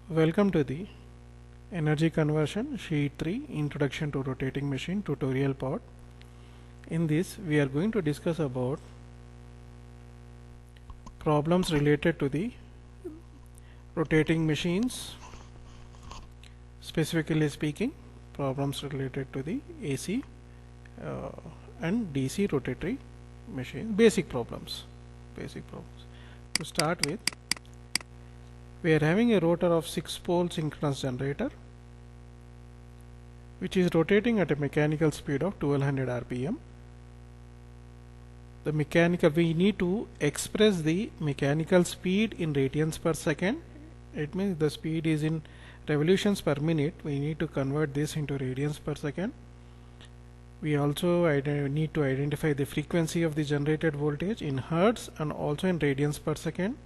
Welcome to the Energy Conversion Sheet 3 Introduction to Rotating Machine tutorial part. In this we are going to discuss about problems related to the rotating machines, specifically speaking problems related to the AC and DC rotatory machine, basic problems. To start with, we are having a rotor of 6-pole synchronous generator which is rotating at a mechanical speed of 1200 rpm. We need to express the mechanical speed in radians per second. It means the speed is in revolutions per minute. We need to convert this into radians per second. We also need to identify the frequency of the generated voltage in hertz and also in radians per second.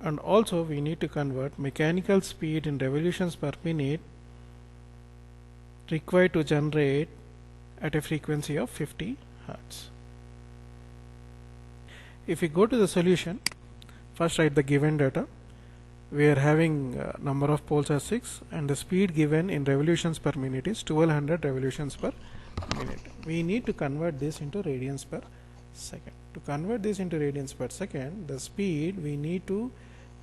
And also we need to convert mechanical speed in revolutions per minute required to generate at a frequency of 50 hertz. If we go to the solution, first write the given data. We are having number of poles as 6 and the speed given in revolutions per minute is 1200 revolutions per minute. We need to convert this into radians per second. To convert this into radians per second, the speed we need to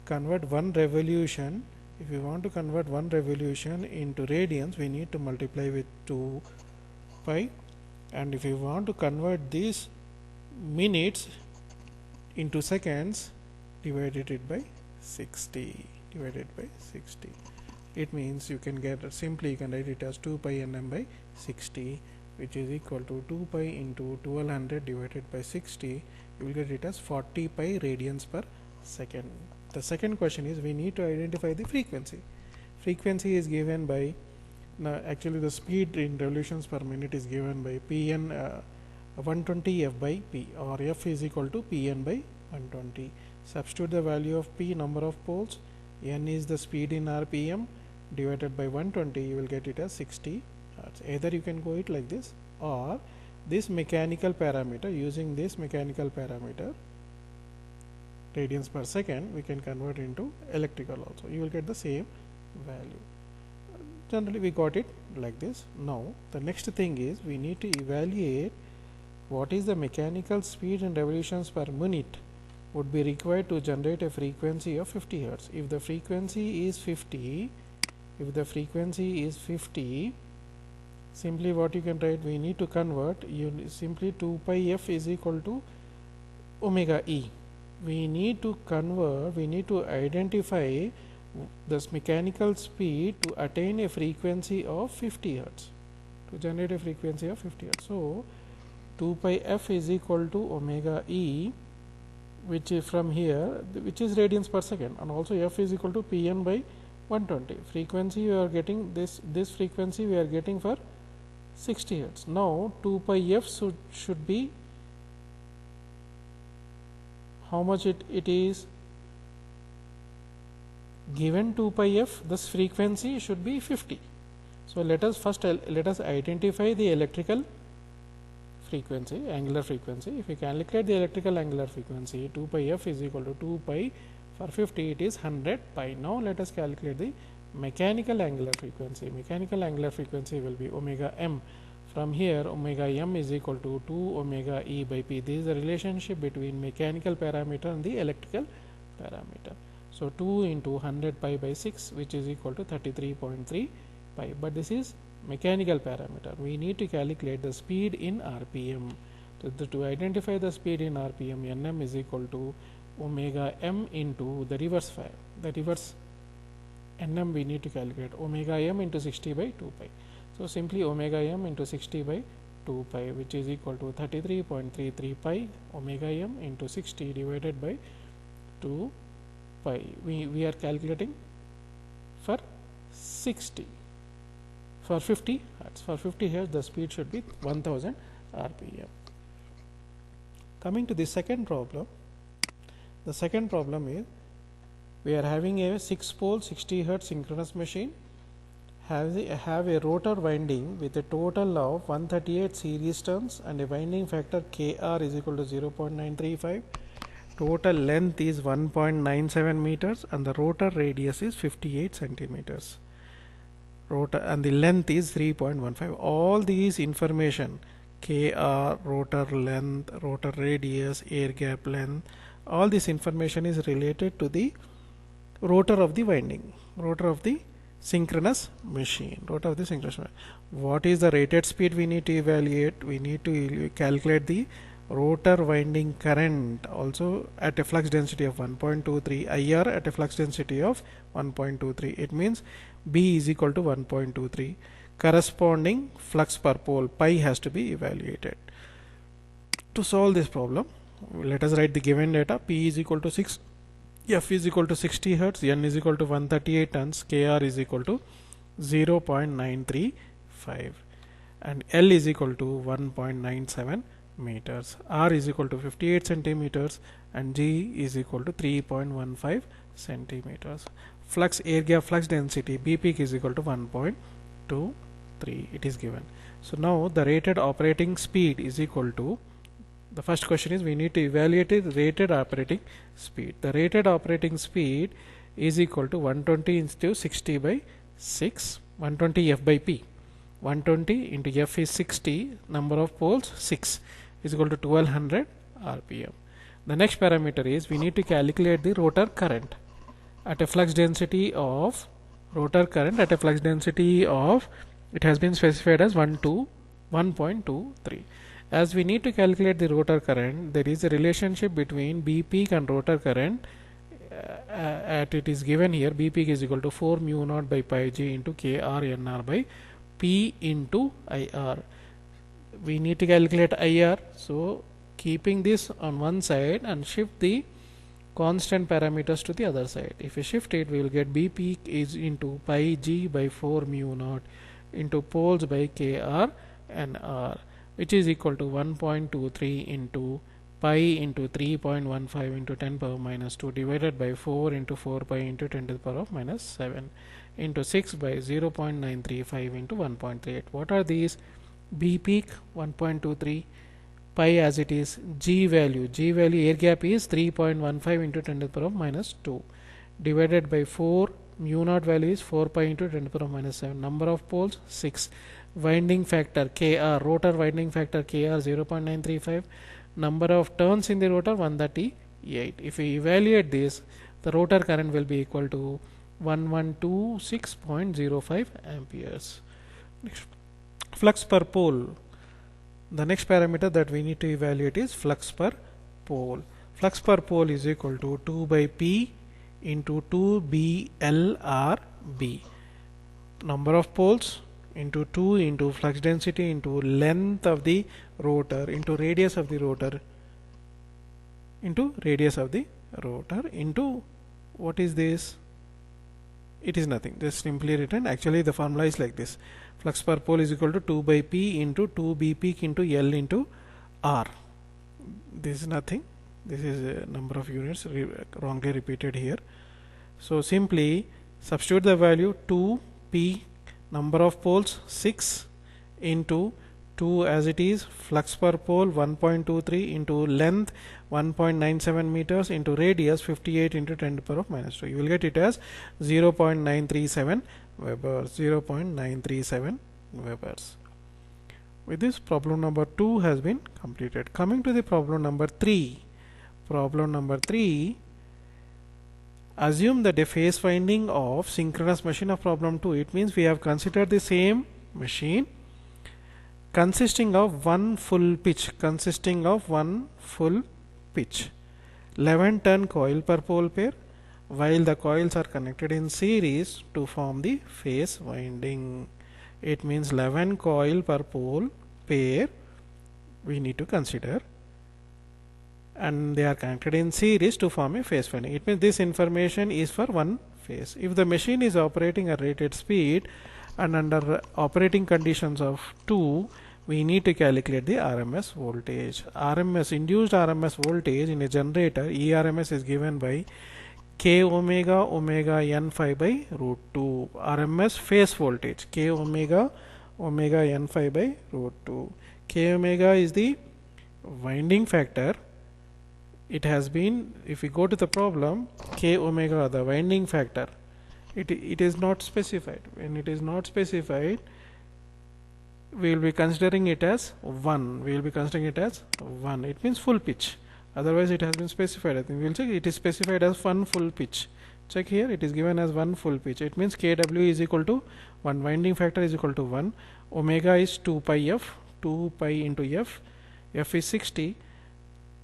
convert one revolution. If we want to convert one revolution into radians, we need to multiply with 2 pi, and if we want to convert these minutes into seconds, divided it by 60. It means you can get simply you can write it as 2 pi nm by 60, which is equal to 2 pi into 1200 divided by 60. You will get it as 40 pi radians per second. The second question is we need to identify the frequency. Frequency is given by actually the speed in revolutions per minute is given by Pn 120 f by p, or f is equal to Pn by 120. Substitute the value of p, number of poles, n is the speed in rpm, divided by 120, you will get it as 60 hertz. Either you can go it like this, or this mechanical parameter, using this mechanical parameter radians per second, we can convert into electrical also. You will get the same value. Generally we got it like this. Now the next thing is we need to evaluate what is the mechanical speed in revolutions per minute would be required to generate a frequency of 50 hertz. If the frequency is 50, simply what you can write, we need to convert simply 2 pi f is equal to omega e. We need to identify this mechanical speed to attain a frequency of 50 hertz, to generate a frequency of 50 hertz. So 2 pi f is equal to omega e, which is from here, which is radians per second, and also f is equal to Pn by 120. Frequency we are getting this frequency we are getting for 60 hertz. Now 2 pi f should be how much it is given. 2 pi f, this frequency should be 50. So let us identify the electrical frequency, angular frequency. If we calculate the electrical angular frequency, 2 pi f is equal to 2 pi, for 50 it is 100 pi. Now let us calculate the mechanical angular frequency. Mechanical angular frequency will be omega m. From here omega m is equal to 2 omega e by p. This is the relationship between mechanical parameter and the electrical parameter. So 2 into 100 pi by 6, which is equal to 33.3 pi. But this is mechanical parameter. We need to calculate the speed in rpm. To identify the speed in rpm, nm is equal to omega m into the reverse nm we need to calculate, omega m into 60 by 2 pi. So simply omega m into 60 by 2 pi, which is equal to 33.33 pi omega m into 60 divided by 2 pi. We are calculating for 60. For 50 hertz. For 50 hertz the speed should be 1000 rpm. Coming to the second problem. The second problem is we are having a 6-pole 60 hertz synchronous machine, have a rotor winding with a total of 138 series turns and a winding factor Kr is equal to 0.935. Total length is 1.97 meters and the rotor radius is 58 centimeters. Rotor and the length is 3.15. All these information, Kr, rotor length, rotor radius, air gap length, all this information is related to the rotor of the winding, rotor of the synchronous machine, rotor of the synchronous machine. What is the rated speed we need to evaluate? We need to calculate the rotor winding current also at a flux density of 1.23, IR at a flux density of 1.23. It means B is equal to 1.23. Corresponding flux per pole pi has to be evaluated. To solve this problem, let us write the given data. P is equal to 6, F is equal to 60 Hertz, N is equal to 138 tons, Kr is equal to 0.935 and L is equal to 1.97 meters, R is equal to 58 centimeters and G is equal to 3.15 centimeters. Flux air gap flux density B peak is equal to 1.23. It is given. So now the rated operating speed is equal to, the first question is we need to evaluate the rated operating speed. The rated operating speed is equal to 120 into 60 by 6, 120 F by P. 120 into F is 60, number of poles 6 is equal to 1200 RPM. The next parameter is we need to calculate the rotor current at a flux density of, rotor current at a flux density of, it has been specified as 1.23. As we need to calculate the rotor current, there is a relationship between B peak and rotor current. It is given here, B peak is equal to 4 mu naught by pi G into Kr Nr by P into IR. We need to calculate IR, so keeping this on one side and shift the constant parameters to the other side. If we shift it, we will get B peak is into pi G by 4 mu naught into poles by Kr and R, which is equal to 1.23 into pi into 3.15 into 10 power minus 2 divided by 4 into 4 pi into 10 to the power of minus 7 into 6 by 0.935 into 1.38. What are these? B peak 1.23, pi as it is, G value air gap is 3.15 into 10 to the power of minus 2 divided by 4, mu naught value is 4 pi into 10 to the power of minus 7, number of poles 6, winding factor Kr, rotor winding factor Kr 0.935, number of turns in the rotor 138. If we evaluate this, the rotor current will be equal to 1126.05 amperes. Next, flux per pole. The next parameter that we need to evaluate is flux per pole. Flux per pole is equal to 2 by P into 2BLRB. Number of poles into 2 into flux density into length of the rotor into radius of the rotor into radius of the rotor into, what is this? It is nothing, just simply written. Actually the formula is like this: flux per pole is equal to 2 by P into 2 B peak into L into R. This is nothing, this is a number of units wrongly repeated here. So simply substitute the value 2 P, number of poles 6 into 2 as it is, flux per pole 1.23 into length 1.97 meters into radius 58 into 10 to the power of minus 2. You will get it as 0.937 Webers. 0.937 Webers. With this, problem number 2 has been completed. Coming to the problem number 3. Problem number 3. Assume that a phase winding of synchronous machine of problem 2. It means we have considered the same machine consisting of one full pitch, 11 turn coil per pole pair, while the coils are connected in series to form the phase winding. It means 11 coil per pole pair we need to consider, and they are connected in series to form a phase winding. It means this information is for one phase. If the machine is operating at rated speed and under operating conditions of 2, we need to calculate the RMS voltage. Induced RMS voltage in a generator, ERMS, is given by K omega omega n phi by root 2. RMS phase voltage, K omega omega n phi by root 2. K omega is the winding factor it has been, if we go to the problem, k omega, the winding factor, it is not specified. When it is not specified, we will be considering it as 1. We will be considering it as 1. It means full pitch. Otherwise it has been specified. I think we will check. It is specified as 1 full pitch. Check here, it is given as 1 full pitch. It means kW is equal to 1, winding factor is equal to 1, omega is 2 pi f, 2 pi into f, f is 60,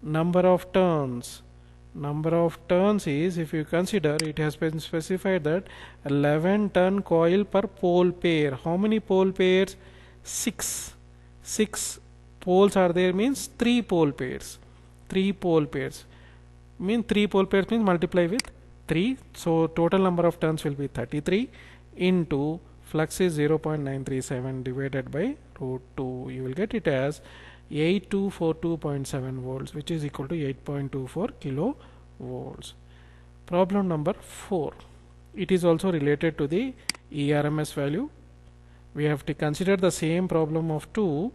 number of turns is, if you consider, it has been specified that 11 turn coil per pole pair. How many pole pairs? 6 poles are there, means 3 pole pairs. 3 pole pairs means multiply with 3, so total number of turns will be 33 into flux is 0.937 divided by root 2. You will get it as 8242.7 volts, which is equal to 8.24 kilovolts. Problem number 4. It is also related to the ERMS value. We have to consider the same problem of 2,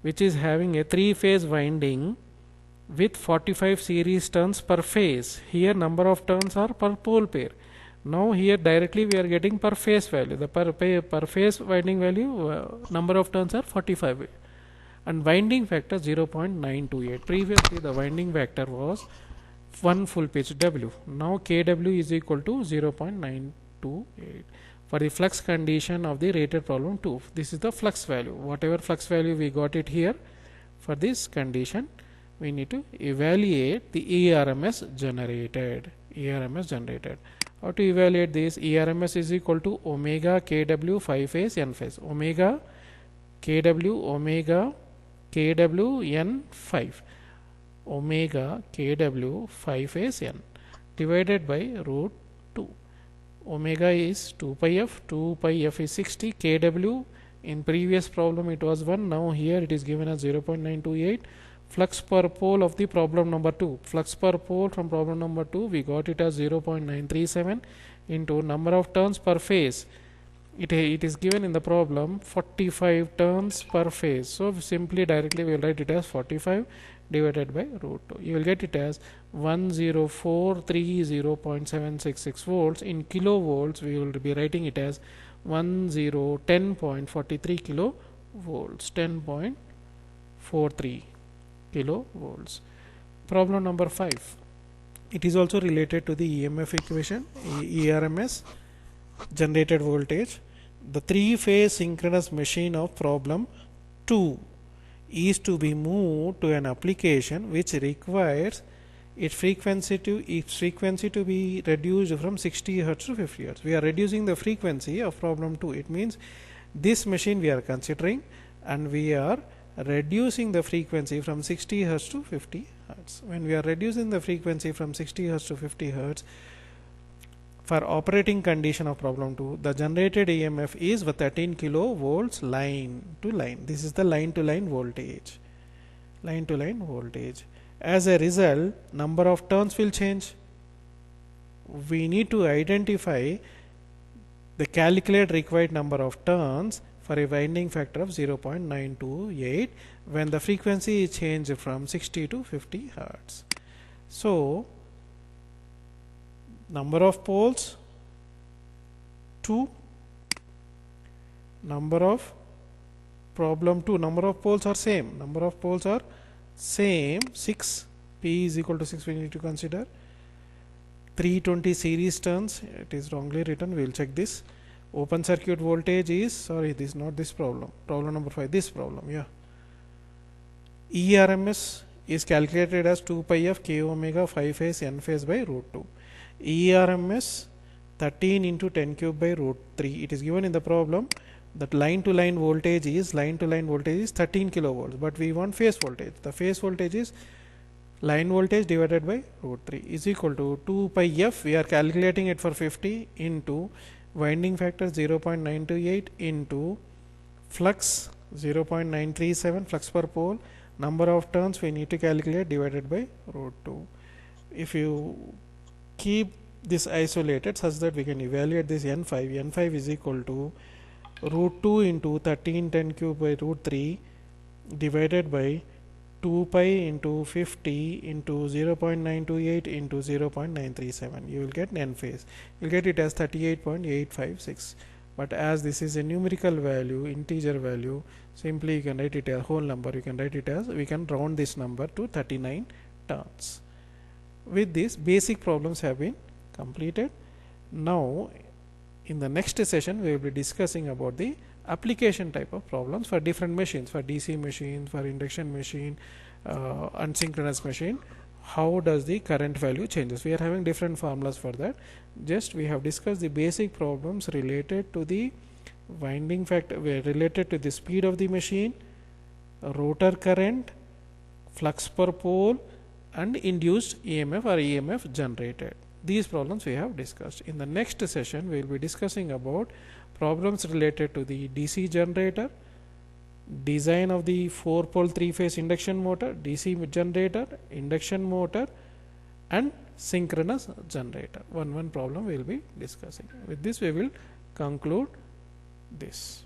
which is having a 3-phase winding with 45 series turns per phase. Here number of turns are per pole pair. Now here directly we are getting per phase value. The per phase winding value, number of turns are 45 and winding factor 0.928. Previously the winding factor was 1 full pitch W. Now kW is equal to 0.928. For the flux condition of the rated problem 2, this is the flux value. Whatever flux value we got it here, for this condition we need to evaluate the ERMS generated. How to evaluate this? ERMS is equal to omega kW 5 phase n phase. Omega kW n 5. Omega kW 5 phase n divided by root 2. Omega is 2 pi f. 2 pi f is 60. kW in previous problem it was 1. Now here it is given as 0.928. Flux per pole of the problem number 2. Flux per pole from problem number 2, we got it as 0.937 into number of turns per phase. It is given in the problem 45 turns per phase. So simply directly we will write it as 45 divided by root 2. You will get it as 10430.766 volts. In kilovolts we will be writing it as 1010.43 kilovolts. 10.43 kilovolts. Problem number 5. It is also related to the EMF equation, ERMS, generated voltage. The 3-phase synchronous machine of problem 2 is to be moved to an application which requires its frequency to be reduced from 60 Hz to 50 Hz. We are reducing the frequency of problem 2. It means this machine we are considering and we are reducing the frequency from 60 Hz to 50 Hz. When we are reducing the frequency from 60 Hz to 50 Hz, for operating condition of problem 2, the generated EMF is 13 kilovolts line to line. This is the line to line voltage. As a result, number of turns will change. We need to identify the calculated required number of turns for a winding factor of 0.928 when the frequency is changed from 60 to 50 Hz. So number of poles 2, number of problem 2, number of poles are same, 6, P is equal to 6 we need to consider. 320 series turns, it is wrongly written, we will check this. Open circuit voltage is, sorry, this is not this problem, problem number 5, this problem, yeah. ERMS is calculated as 2 pi f k omega 5 phase n phase by root 2. ERMS 13 into 10 cube by root 3. It is given in the problem that line to line voltage is 13 kilovolts, but we want phase voltage. The phase voltage is line voltage divided by root 3 is equal to 2 pi f. We are calculating it for 50 into winding factor 0.928 into flux 0.937 flux per pole, number of turns we need to calculate divided by root 2. If you keep this isolated such that we can evaluate this n5 is equal to root 2 into 13 10 cube by root 3 divided by 2 pi into 50 into 0.928 into 0.937. You will get n phase. You will get it as 38.856. But as this is a numerical value, integer value, simply you can write it as whole number. You can write it as, we can round this number to 39 turns. With this, basic problems have been completed. Now in the next session we will be discussing about the application type of problems for different machines, for DC machine, for induction machine, unsynchronous machine. How does the current value changes? We are having different formulas for that. Just we have discussed the basic problems related to the winding factor, related to the speed of the machine, rotor current, flux per pole, and induced EMF or EMF generated. These problems we have discussed. In the next session we will be discussing about problems related to the DC generator, design of the 4-pole 3-phase induction motor, DC generator, induction motor, and synchronous generator. One problem we will be discussing. With this we will conclude this.